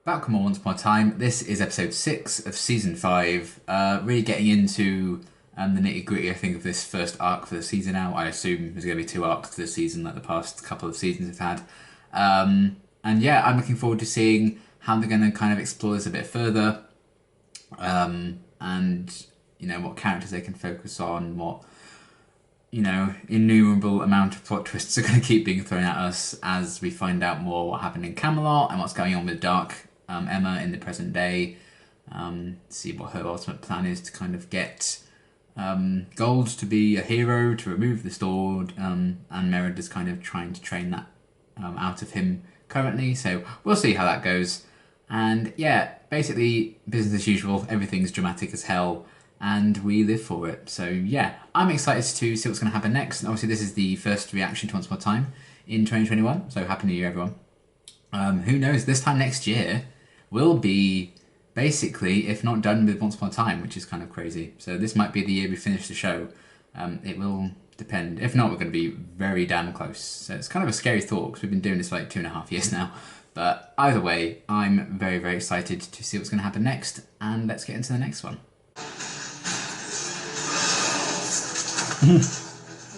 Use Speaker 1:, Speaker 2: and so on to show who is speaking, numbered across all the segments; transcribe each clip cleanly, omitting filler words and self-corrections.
Speaker 1: Welcome on Once Upon a Time. This is episode 6 of season 5. Really getting into the nitty gritty, I think, of this first arc for the season now. I assume there's going to be 2 arcs to the season like the past couple of seasons have had. And yeah, I'm looking forward to seeing how they're going to kind of explore this a bit further. And, you know, what characters they can focus on, what, you know, innumerable amount of plot twists are going to keep being thrown at us as we find out more what happened in Camelot and what's going on with Dark Emma in the present day. See what her ultimate plan is to kind of get Gold to be a hero, to remove the sword, and Merritt is kind of trying to train that out of him currently, so we'll see how that goes. And yeah, basically business as usual, everything's dramatic as hell, and we live for it. So yeah, I'm excited to see what's going to happen next. And obviously this is the first reaction to Once Upon a Time in 2021, so Happy New Year everyone. Who knows, this time next year we'll be basically, if not done with Once Upon a Time, which is kind of crazy. So this might be the year we finish the show. It will depend. If not, we're going to be very damn close. So it's kind of a scary thought because we've been doing this for like 2.5 years now. But either way, I'm very, very excited to see what's going to happen next. And let's get into the next one.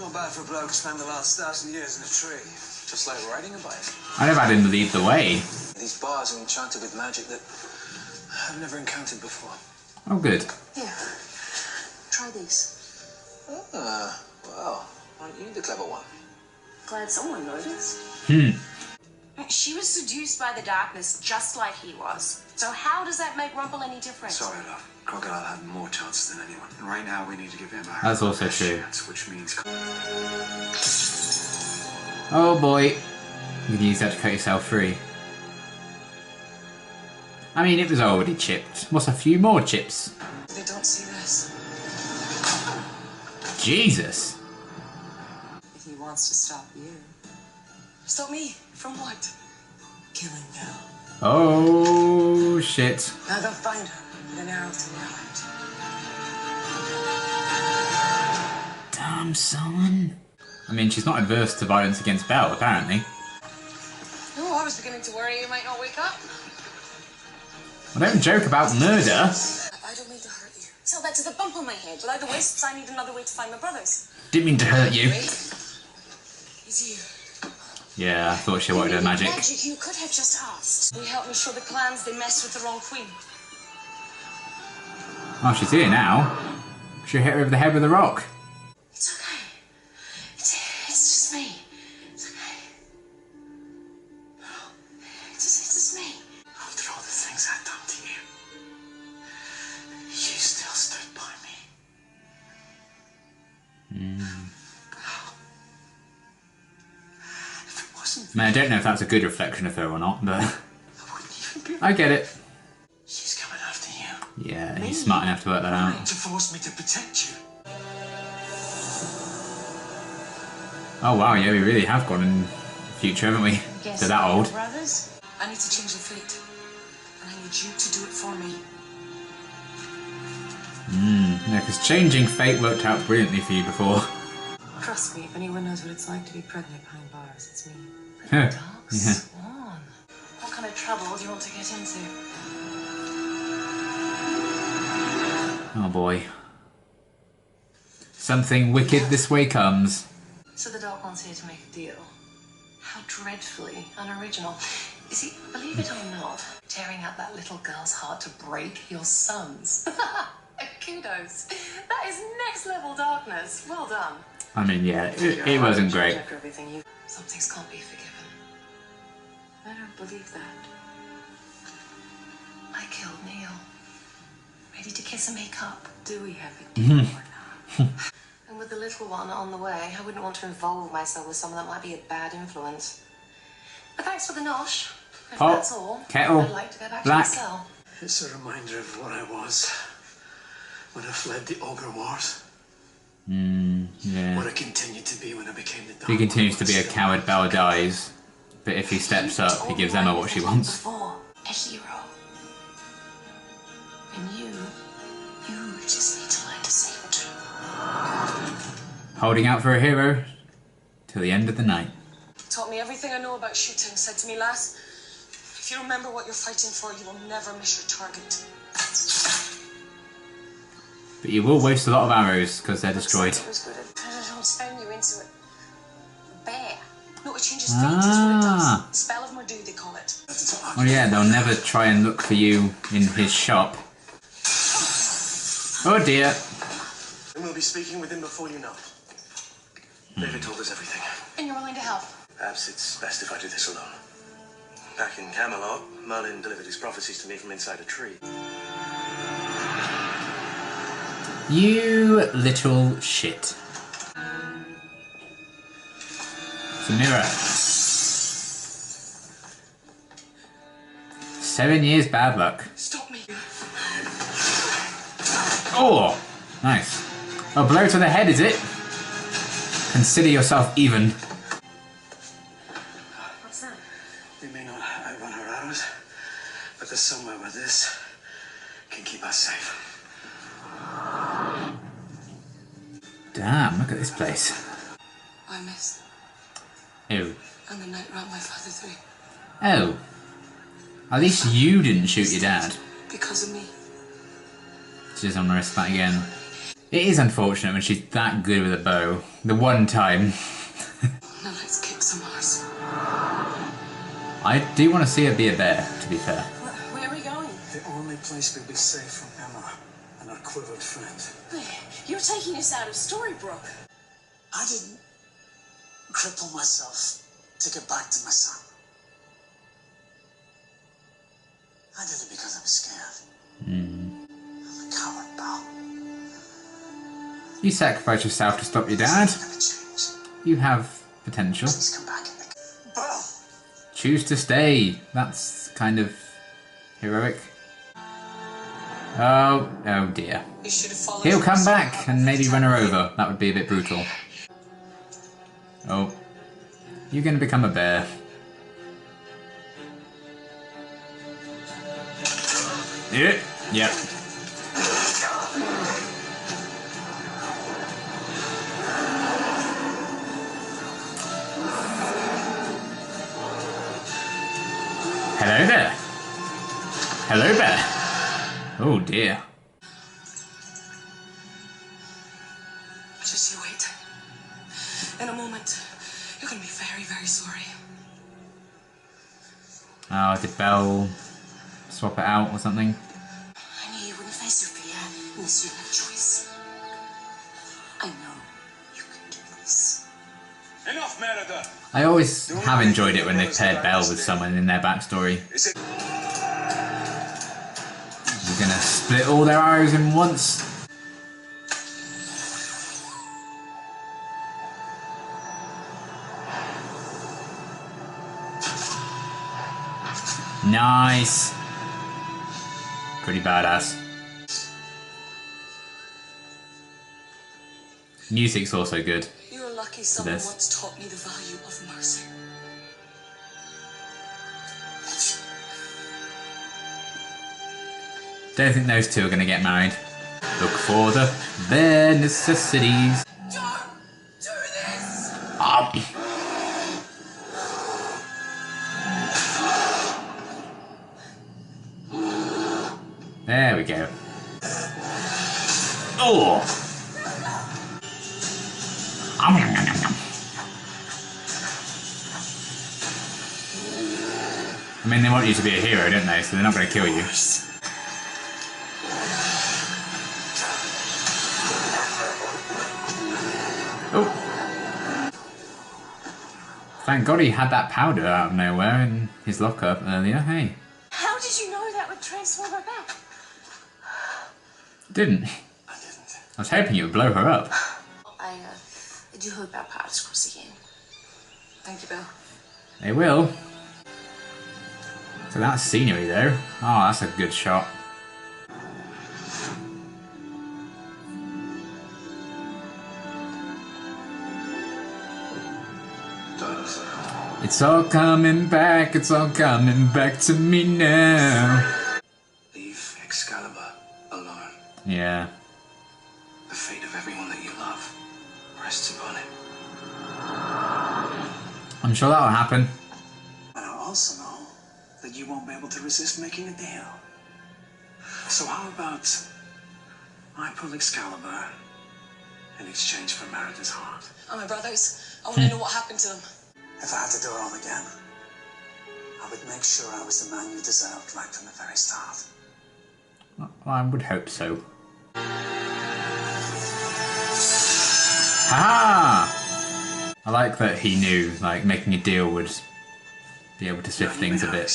Speaker 2: Not bad for a bloke to spend the last 1,000 years in a tree. Just like riding a bike.
Speaker 1: I'd have had him lead the way.
Speaker 2: These bars are enchanted with magic that I've never encountered before.
Speaker 1: Oh, good.
Speaker 3: Here, try these.
Speaker 2: Well, aren't you the clever one?
Speaker 3: Glad someone noticed.
Speaker 4: She was seduced by the darkness just like he was. So how does that make Rumple any different?
Speaker 2: Sorry, love. Crocodile had more chances than anyone. And right now we need to give him a
Speaker 1: That's also true.
Speaker 2: chance, which means...
Speaker 1: Oh boy. You can use that to cut yourself free. I mean, it was already chipped. What's a few more chips?
Speaker 3: They don't see this.
Speaker 1: Jesus.
Speaker 3: He wants to stop you. Stop me? From what? Killing Belle.
Speaker 1: Oh, shit.
Speaker 3: Now go find her. The arrow to the heart.
Speaker 1: Damn, son. I mean, she's not adverse to violence against Belle, apparently.
Speaker 4: Oh, I was beginning to worry you might not wake up.
Speaker 1: I don't joke about murder.
Speaker 3: I don't mean to hurt you.
Speaker 4: Tell that to the bump on my head. Without the wisps, I need another way to find my brothers.
Speaker 1: Didn't mean to hurt you.
Speaker 3: It's you.
Speaker 1: Yeah, I thought she wanted her magic.
Speaker 4: Magic, you could have just asked. We help me show the clans they messed with the wrong queen.
Speaker 1: Oh, she's here now. Should hit her over the head with a rock.
Speaker 4: It's okay. It's just me. It's okay. It's just me.
Speaker 2: After all the things I've done to you, you still stood by me. If it wasn't
Speaker 1: I mean, I don't know if that's a good reflection of her or not, but
Speaker 2: I wouldn't even be...
Speaker 1: I get it.
Speaker 2: She's coming after you.
Speaker 1: Yeah, he's smart enough to work that out.
Speaker 2: To force me to protect you.
Speaker 1: Oh wow, yeah, we really have gone in the future, haven't we? They're that old.
Speaker 4: Brothers?
Speaker 3: I need to change the fate. And I need you to do it for me.
Speaker 1: Yeah, because changing fate worked out brilliantly for you before.
Speaker 3: Trust me, if anyone knows what it's like to be pregnant behind bars, it's me.
Speaker 1: Yeah.
Speaker 3: Dark Swan.
Speaker 4: What kind of trouble do you want to get into?
Speaker 1: Oh boy. Something wicked this way comes.
Speaker 4: So the Dark One's here to make a deal. How dreadfully unoriginal. You see, believe it or not, tearing out that little girl's heart to break your son's. Kudos. That is next level darkness. Well done.
Speaker 1: I mean, yeah, it wasn't great.
Speaker 4: After everything you... Some things can't be forgiven. I don't believe that. I killed Neil. Ready to kiss and make up.
Speaker 3: Do we have a deal or not?
Speaker 4: And with the little one on the way, I wouldn't want to involve myself with someone that might be a bad influence. But thanks for the nosh. If
Speaker 1: Pot,
Speaker 4: that's all,
Speaker 1: kettle,
Speaker 4: I'd like to go back
Speaker 1: black.
Speaker 4: to my cell.
Speaker 2: It's a reminder of what I was when I fled the Ogre Wars.
Speaker 1: Yeah.
Speaker 2: What I continued to be when I became the Dark
Speaker 1: He continues to
Speaker 2: One.
Speaker 1: be a coward, Belle dies. But if he steps up, he gives Emma what she wants.
Speaker 4: Before, a hero. And you just need to learn to say the truth.
Speaker 1: Holding out for a hero till the end of the night.
Speaker 3: Taught me everything I know about shooting. Said to me, lass, if If you remember what you're fighting for, you will never miss your target.
Speaker 1: But you will waste a lot of arrows because they're destroyed.
Speaker 3: It was good at I'll turn you into a bear. No, it changes fate, is what it does. The spell of Mordu, they call it.
Speaker 1: Oh yeah, they'll never try and look for you in his shop. Oh dear.
Speaker 2: And we'll be speaking with him before you know it. David told us everything.
Speaker 4: And you're willing to help?
Speaker 2: Perhaps it's best if I do this alone. Back in Camelot, Merlin delivered his prophecies to me from inside a tree.
Speaker 1: You little shit. It's a mirror. 7 years bad luck.
Speaker 3: Stop me.
Speaker 1: Oh, nice. A blow to the head, is it? Consider yourself even.
Speaker 3: What's that?
Speaker 2: We may not outrun our arrows, but there's somewhere where this can keep us safe.
Speaker 1: Damn, look at this place.
Speaker 3: I missed.
Speaker 1: Oh.
Speaker 3: And the night ran my father through.
Speaker 1: Oh. At least you didn't shoot your dad.
Speaker 3: Because of me.
Speaker 1: She's on the risk that again. It is unfortunate when she's that good with a bow. The one time.
Speaker 3: Now let's kick some arse.
Speaker 1: I do want to see her be a bear, to be fair.
Speaker 3: Where are we going?
Speaker 2: The only place we'll be safe from Emma and our quivered friend.
Speaker 3: You're taking us out of Storybrooke.
Speaker 2: I didn't cripple myself to get back to my son. I did it because I was scared. I'm a coward, pal.
Speaker 1: You sacrificed yourself to stop your dad.
Speaker 2: It's gonna change.
Speaker 1: You have potential.
Speaker 2: Please come back and pick. Belle!
Speaker 1: Choose to stay. That's kind of heroic. Oh dear.
Speaker 3: You should have followed.
Speaker 1: He'll come back and maybe run her over. That would be a bit brutal. Oh. You're gonna become a bear. Yeah. Yep. Hello there. Hello there. Oh dear.
Speaker 3: Just you wait. In a moment, you're gonna be very, very sorry.
Speaker 1: Oh, did Belle swap it out or something?
Speaker 3: I knew you wouldn't face your fear unless you had a choice. I know you can do this.
Speaker 2: Enough, Merida!
Speaker 1: I always have enjoyed it when they've paired Belle with someone in their backstory.
Speaker 2: Is it?
Speaker 1: We're gonna split all their arrows in once. Nice. Pretty badass. Music's also good.
Speaker 3: You're lucky someone
Speaker 1: this.
Speaker 3: once taught me the value of mercy.
Speaker 1: Don't think those two are gonna get married. Look for the bare necessities.
Speaker 3: Don't do this!
Speaker 1: There we go. Oh! I mean, they want you to be a hero, don't they? So they're not going to kill you. Oh! Thank God he had that powder out of nowhere in his lockup earlier. Hey.
Speaker 3: How did you know that would transform her back?
Speaker 1: Didn't.
Speaker 2: I didn't.
Speaker 1: I was hoping it would blow her up.
Speaker 3: I do hope our paths cross again. Thank you, Bill.
Speaker 1: They will. So that's scenery though. Oh, that's a good shot. It's all coming back, it's all coming back to me now.
Speaker 2: Leave Excalibur alone.
Speaker 1: Yeah.
Speaker 2: The fate of everyone that you love rests upon it.
Speaker 1: I'm sure that'll happen.
Speaker 2: And I also know that you
Speaker 5: won't be able to resist making a deal. So how about I pull Excalibur in exchange for Merida's heart?
Speaker 3: Oh, my brothers. I want to know what happened to them.
Speaker 5: If I had to do it all again, I would make sure I was the man you deserved right from the very start.
Speaker 1: Well, I would hope so. Ha! I like that he knew, like, making a deal would be able to shift things a bit.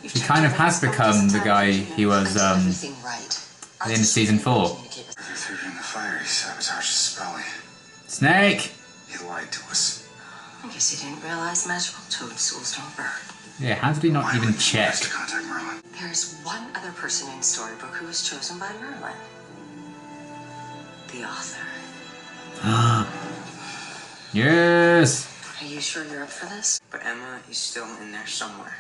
Speaker 1: He kind of has become the guy he was at the end of season 4.
Speaker 6: They threw it in the fire, he sabotaged Spelly.
Speaker 1: Snake!
Speaker 6: He lied to us.
Speaker 3: I guess he didn't realize magical toadstools don't burn.
Speaker 1: Yeah, how did he not even check?
Speaker 6: To contact Merlin.
Speaker 3: There is one other person in Storybook who was chosen by Merlin. The author.
Speaker 1: Yes!
Speaker 3: Are you sure you're up for this?
Speaker 7: But Emma is still in there somewhere.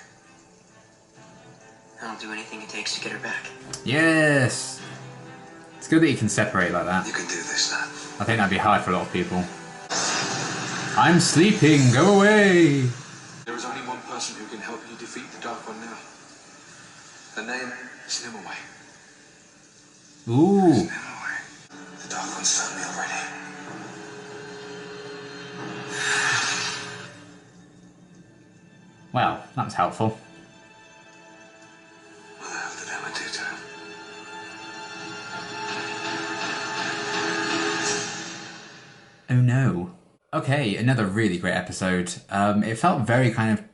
Speaker 7: I'll do anything it takes to get her back.
Speaker 1: Yes! It's good that you can separate like that.
Speaker 6: You can do this, lad.
Speaker 1: I think that'd be hard for a lot of people. I'm sleeping, go away!
Speaker 6: There is only one person who can help you defeat the Dark One now. The name is Nimue.
Speaker 1: Ooh.
Speaker 6: Nimue. The Dark One's found me already.
Speaker 1: Well, that was helpful.
Speaker 6: What the hell did Emma do to him?
Speaker 1: Oh no. Okay, another really great episode. It felt very kind of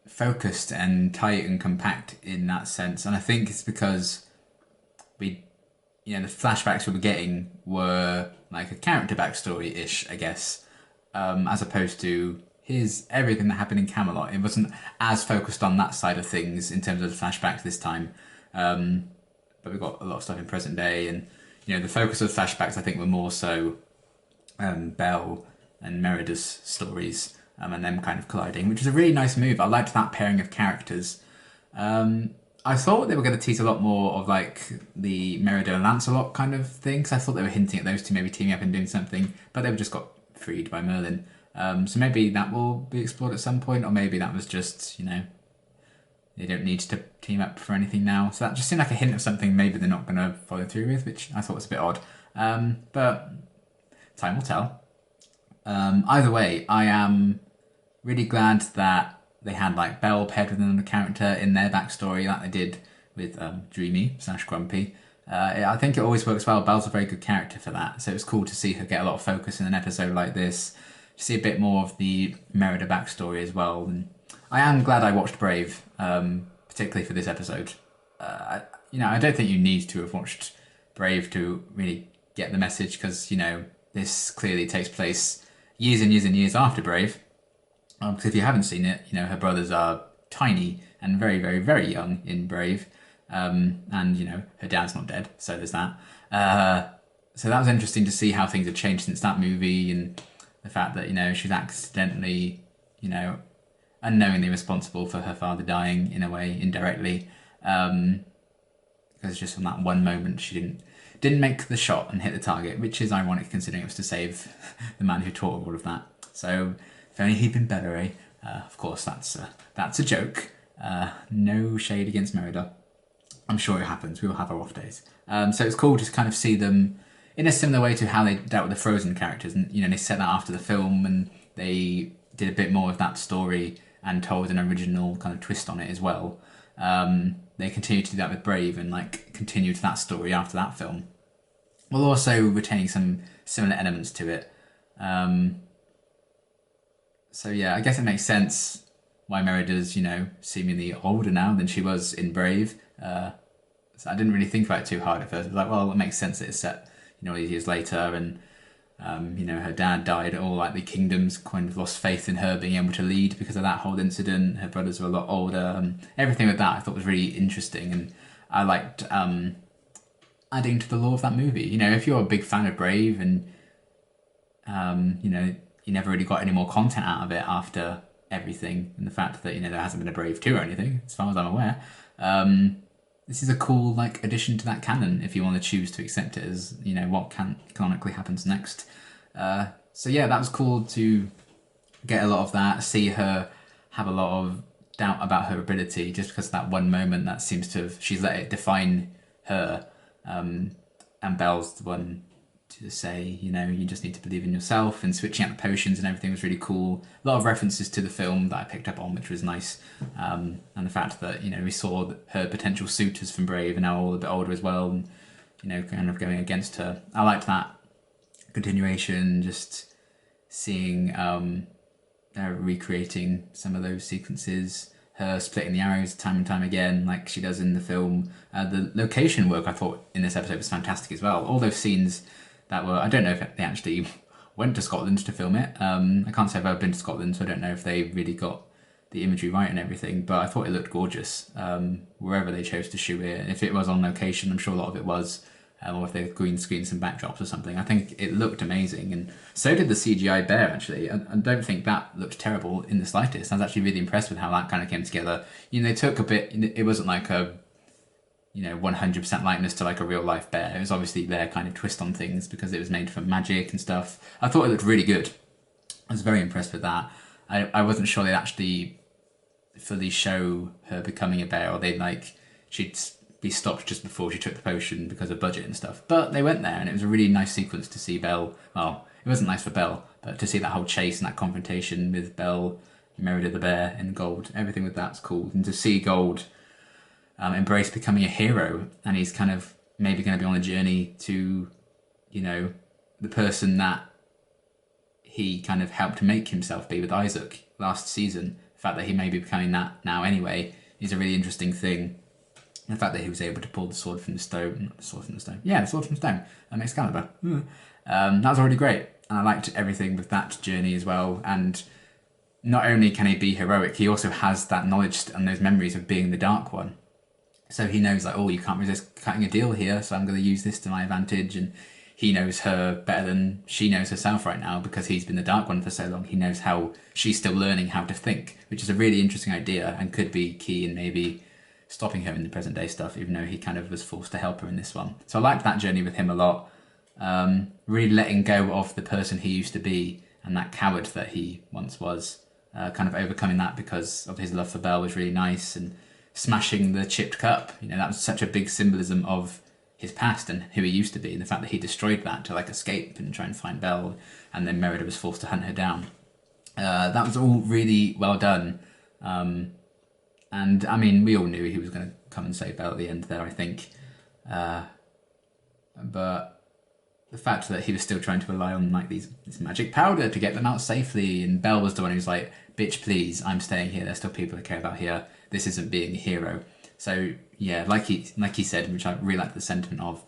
Speaker 1: focused and tight and compact in that sense, and I think it's because the flashbacks we were getting were like a character backstory-ish, I guess, as opposed to here's everything that happened in Camelot. It wasn't as focused on that side of things in terms of the flashbacks this time, but we got a lot of stuff in present day, and the focus of the flashbacks I think were more so Belle and Merida's stories, and them kind of colliding, which was a really nice move. I liked that pairing of characters. I thought they were going to tease a lot more of like the Merida and Lancelot kind of thing, because I thought they were hinting at those two maybe teaming up and doing something, but they just got freed by Merlin. So maybe that will be explored at some point, or maybe that was just, they don't need to team up for anything now. So that just seemed like a hint of something maybe they're not going to follow through with, which I thought was a bit odd. But time will tell. Either way, I am really glad that they had like Belle paired with another character in their backstory like they did with Dreamy/Grumpy. I think it always works well. Belle's a very good character for that, so it was cool to see her get a lot of focus in an episode like this, to see a bit more of the Merida backstory as well. And I am glad I watched Brave, particularly for this episode. I don't think you need to have watched Brave to really get the message, because this clearly takes place years and years and years after Brave. Because if you haven't seen it, her brothers are tiny and very, very, very young in Brave. And, her dad's not dead, so there's that. So that was interesting to see how things have changed since that movie, and the fact that, she's accidentally, unknowingly responsible for her father dying in a way, indirectly. Because just on that one moment she didn't make the shot and hit the target, which is ironic considering it was to save the man who taught her all of that. So if only he'd been better, eh? Of course, that's a joke. No shade against Merida. I'm sure it happens. We all have our off days. So it's cool to kind of see them in a similar way to how they dealt with the Frozen characters. And, they set that after the film, and they did a bit more of that story and told an original kind of twist on it as well. They continued to do that with Brave and continued that story after that film, while also retaining some similar elements to it. So yeah, I guess it makes sense why Merida's, seemingly older now than she was in Brave. So I didn't really think about it too hard at first. I was like, well, it makes sense that it's set, all these years later, and her dad died, all the kingdoms kind of lost faith in her being able to lead because of that whole incident. Her brothers were a lot older. Everything with that I thought was really interesting, and I liked adding to the lore of that movie. If you're a big fan of Brave and you never really got any more content out of it after everything, and the fact that there hasn't been a Brave 2 or anything, as far as I'm aware, this is a cool addition to that canon if you want to choose to accept it as what canonically happens next. So yeah, that was cool to get a lot of that, see her have a lot of doubt about her ability just because of that one moment that seems to have, she's let it define her. And Belle's the one to say, you know, you just need to believe in yourself, and switching out the potions and everything was really cool. A lot of references to the film that I picked up on, which was nice. And the fact that, you know, we saw her potential suitors from Brave and now all a bit older as well, and, you know, kind of going against her. I liked that continuation, just seeing recreating some of those sequences, her splitting the arrows time and time again like she does in the film. The location work I thought in this episode was fantastic as well. All those scenes that were, I don't know if they actually went to Scotland to film it. I can't say I've ever been to Scotland, so I don't know if they really got the imagery right and everything, but I thought it looked gorgeous wherever they chose to shoot it. And if it was on location, I'm sure a lot of it was, or if they green screened some backdrops or something. I think it looked amazing, and so did the CGI bear, actually. I don't think that looked terrible in the slightest. I was actually really impressed with how that kind of came together. You know, they took a bit, it wasn't like a, you know, 100% likeness to like a real life bear. It was obviously their kind of twist on things because it was made from magic and stuff. I thought it looked really good. I was very impressed with that. I wasn't sure they'd actually fully show her becoming a bear, or they'd like, she'd be stopped just before she took the potion because of budget and stuff. But they went there, and it was a really nice sequence to see Belle. Well, it wasn't nice for Belle, but to see that whole chase and that confrontation with Belle, Merida the bear, and Gold, everything with that's cool. And to see Gold embrace becoming a hero, and he's kind of maybe going to be on a journey to, you know, the person that he kind of helped make himself be with Isaac last season. The fact that he may be becoming that now anyway is a really interesting thing. And the fact that he was able to pull the sword from the stone, the sword from the stone, yeah, the sword from the stone, Excalibur. That was already great, and I liked everything with that journey as well. And not only can he be heroic, he also has that knowledge and those memories of being the Dark One. So he knows like, oh, you can't resist cutting a deal here, so I'm going to use this to my advantage. And he knows her better than she knows herself right now because he's been the Dark One for so long. He knows how she's still learning how to think, which is a really interesting idea and could be key in maybe stopping her in the present day stuff, even though he kind of was forced to help her in this one. So I liked that journey with him a lot. Really letting go of the person he used to be and that coward that he once was. Kind of overcoming that because of his love for Belle was really nice, and smashing the chipped cup, you know, that was such a big symbolism of his past and who he used to be, and the fact that he destroyed that to like escape and try and find Belle, and then Merida was forced to hunt her down. That was all really well done. And I mean, we all knew he was going to come and save Belle at the end there, I think. But the fact that he was still trying to rely on like this magic powder to get them out safely, and Belle was the one who's like, bitch, please, I'm staying here. There's still people I care about here. This isn't being a hero. So yeah, like he said, which I really liked the sentiment of,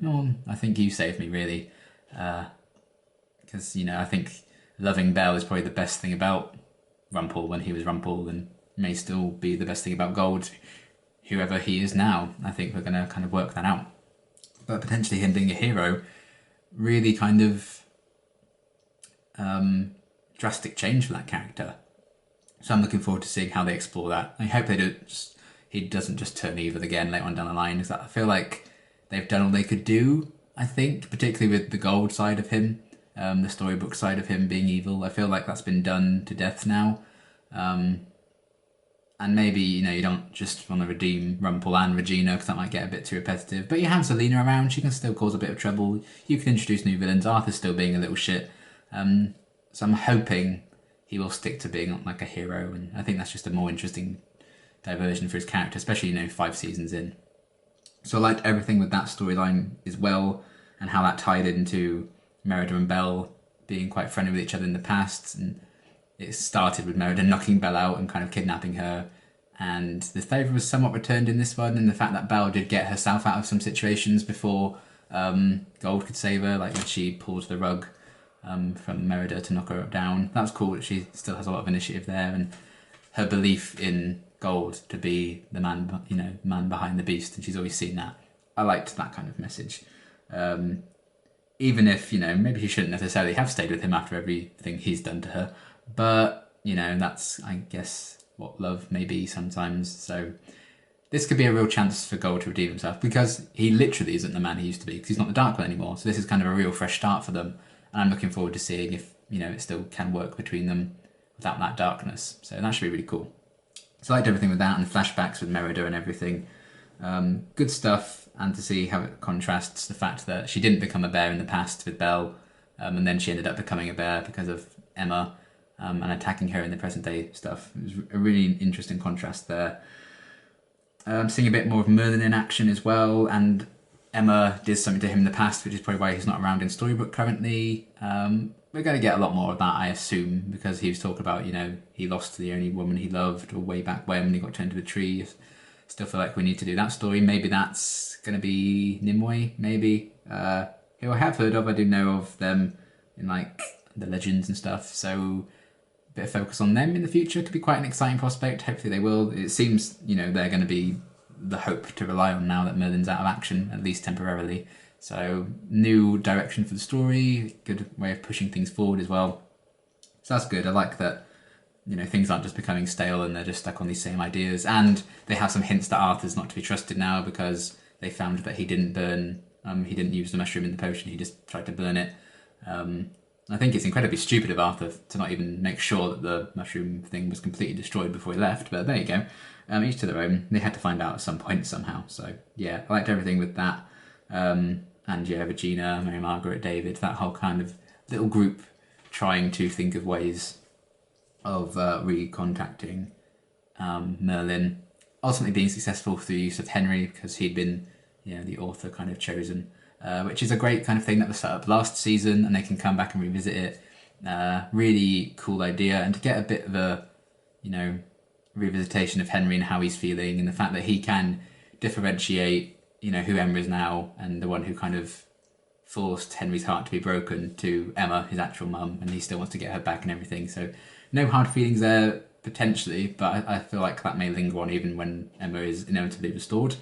Speaker 1: no, I think you saved me, really. Because, you know, I think loving Belle is probably the best thing about Rumpel when he was Rumpel, and may still be the best thing about Gold, whoever he is now. I think we're going to kind of work that out. But potentially him being a hero, really kind of drastic change for that character. So I'm looking forward to seeing how they explore that. I hope he doesn't just turn evil again later on down the line, because I feel like they've done all they could do, I think, particularly with the Gold side of him, the storybook side of him being evil. I feel like that's been done to death now. And maybe, you know, you don't just want to redeem Rumpel and Regina because that might get a bit too repetitive. But you have Zelena around, she can still cause a bit of trouble. You can introduce new villains. Arthur's still being a little shit. So I'm hoping he will stick to being like a hero, and I think that's just a more interesting diversion for his character, especially, you know, 5 seasons in. So I liked everything with that storyline as well, and how that tied into Merida and Belle being quite friendly with each other in the past, and it started with Merida knocking Belle out and kind of kidnapping her, and the favour was somewhat returned in this one, and the fact that Belle did get herself out of some situations before Gold could save her, like when she pulled the rug from Merida to knock her down. That was cool that she still has a lot of initiative there, and her belief in Gold to be the man, you know, man behind the beast, and she's always seen that. I liked that kind of message. Even if, you know, maybe she shouldn't necessarily have stayed with him after everything he's done to her, but, you know, that's, I guess, what love may be sometimes. So this could be a real chance for Gold to redeem himself, because he literally isn't the man he used to be, because he's not the Dark One anymore. So this is kind of a real fresh start for them, and I'm looking forward to seeing if, you know, it still can work between them without that darkness. So that should be really cool. So I liked everything with that, and the flashbacks with Merida and everything. Good stuff, and to see how it contrasts the fact that she didn't become a bear in the past with Belle, and then she ended up becoming a bear because of Emma, and attacking her in the present day stuff. It was a really interesting contrast there. Seeing a bit more of Merlin in action as well, and Emma did something to him in the past, which is probably why he's not around in Storybook currently. We're going to get a lot more of that, I assume, because he was talking about, he lost to the only woman he loved, or way back when he got turned into a tree. Still feel like we need to do that story. Maybe that's going to be Nimue, maybe. Who I have heard of, I do know of them in like the legends and stuff, so a bit of focus on them in the future could be quite an exciting prospect. Hopefully they will. It seems, they're going to be the hope to rely on now that Merlin's out of action, at least temporarily. So new direction for the story, good way of pushing things forward as well. So that's good. I like that, things aren't just becoming stale and they're just stuck on these same ideas. And they have some hints that Arthur's not to be trusted now because they found that he didn't burn, he didn't use the mushroom in the potion, he just tried to burn it. I think it's incredibly stupid of Arthur to not even make sure that the mushroom thing was completely destroyed before he left, but there you go. Each to their own. They had to find out at some point somehow. So yeah, I liked everything with that. And yeah, Regina, Mary Margaret, David, that whole kind of little group trying to think of ways of recontacting Merlin. Ultimately being successful through the use of Henry because he'd been, the author kind of chosen, which is a great kind of thing that was set up last season, and they can come back and revisit it. Really cool idea, and to get a bit of a, revisitation of Henry and how he's feeling, and the fact that he can differentiate who Emma is now, and the one who kind of forced Henry's heart to be broken to Emma, his actual mum, and he still wants to get her back and everything. So no hard feelings there, potentially, but I feel like that may linger on even when Emma is inevitably restored.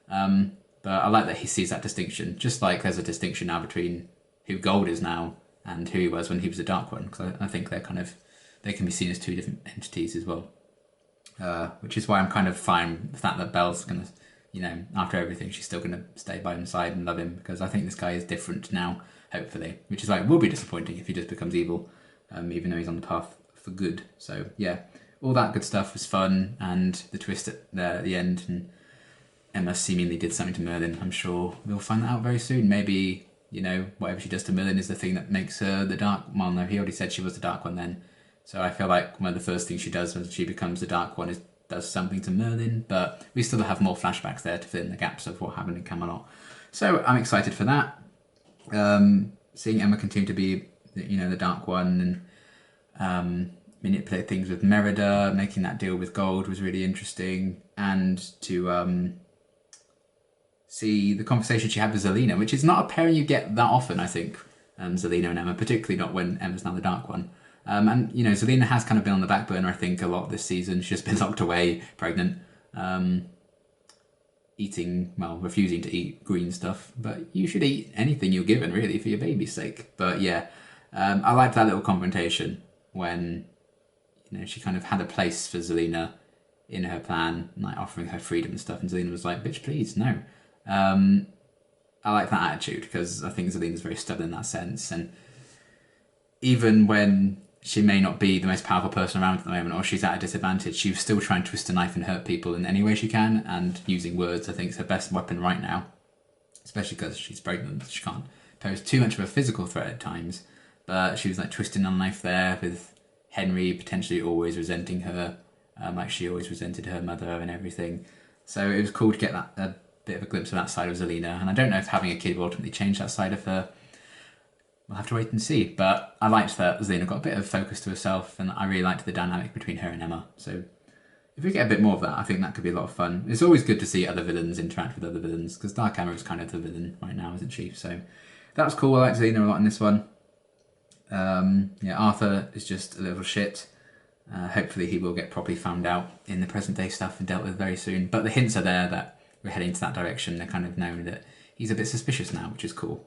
Speaker 1: But I like that he sees that distinction, just like there's a distinction now between who Gold is now and who he was when he was a Dark One, because I think they can be seen as two different entities as well. Which is why I'm kind of fine with the fact that Belle's going to, after everything, she's still going to stay by his side and love him, because I think this guy is different now, hopefully, which is why it will be disappointing if he just becomes evil, even though he's on the path for good. So yeah, all that good stuff was fun, and the twist at the end, and Emma seemingly did something to Merlin. I'm sure we'll find that out very soon. Maybe, whatever she does to Merlin is the thing that makes her the Dark One. No, he already said she was the Dark One then. So I feel like one of the first things she does when she becomes the Dark One is does something to Merlin, but we still have more flashbacks there to fill in the gaps of what happened in Camelot. So I'm excited for that. Seeing Emma continue to be, the Dark One, and manipulate things with Merida, making that deal with Gold was really interesting, and to see the conversation she had with Zelena, which is not a pairing you get that often, I think, Zelena and Emma, particularly not when Emma's now the Dark One. And, Zelena has kind of been on the back burner, I think, a lot this season. She's just been locked away, pregnant, refusing to eat green stuff. But you should eat anything you're given, really, for your baby's sake. But yeah, I liked that little confrontation when, she kind of had a place for Zelena in her plan, like offering her freedom and stuff. And Zelena was like, bitch, please, no. I like that attitude, because I think Zelena's very stubborn in that sense. And even when she may not be the most powerful person around at the moment, or she's at a disadvantage, she's still trying to twist a knife and hurt people in any way she can, and using words, I think, is her best weapon right now, especially because she's pregnant. She can't pose too much of a physical threat at times, but she was like twisting a knife there, with Henry potentially always resenting her, like she always resented her mother and everything. So it was cool to get that a bit of a glimpse of that side of Zelena, and I don't know if having a kid will ultimately change that side of her. We'll have to wait and see, but I liked that Zelena got a bit of focus to herself, and I really liked the dynamic between her and Emma. So if we get a bit more of that, I think that could be a lot of fun. It's always good to see other villains interact with other villains, because Dark Emma is kind of the villain right now, isn't she? So that was cool. I liked Zelena a lot in this one. Arthur is just a little shit. Hopefully he will get properly found out in the present day stuff and dealt with very soon. But the hints are there that we're heading to that direction. They're kind of knowing that he's a bit suspicious now, which is cool.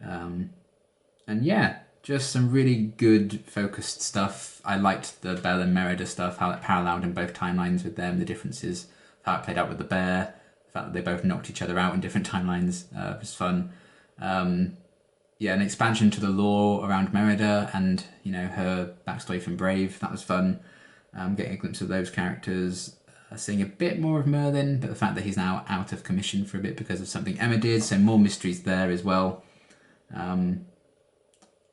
Speaker 1: And yeah, just some really good focused stuff. I liked the Belle and Merida stuff, how it paralleled in both timelines with them, the differences, how it played out with the bear, the fact that they both knocked each other out in different timelines was fun. An expansion to the lore around Merida and, her backstory from Brave, that was fun. getting a glimpse of those characters, seeing a bit more of Merlin, but the fact that he's now out of commission for a bit because of something Emma did, so more mysteries there as well. And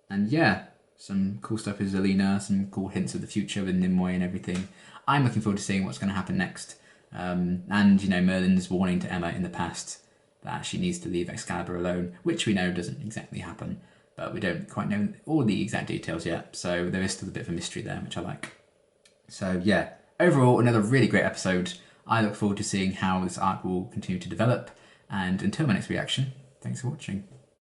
Speaker 1: yeah, some cool stuff with Zelena, some cool hints of the future with Nimue and everything. I'm looking forward to seeing what's going to happen next. And, you know, Merlin's warning to Emma in the past that she needs to leave Excalibur alone, which we know doesn't exactly happen, but we don't quite know all the exact details yet, so there is still a bit of a mystery there, which I like. So yeah, overall, another really great episode. I look forward to seeing how this arc will continue to develop, and until my next reaction, thanks for watching.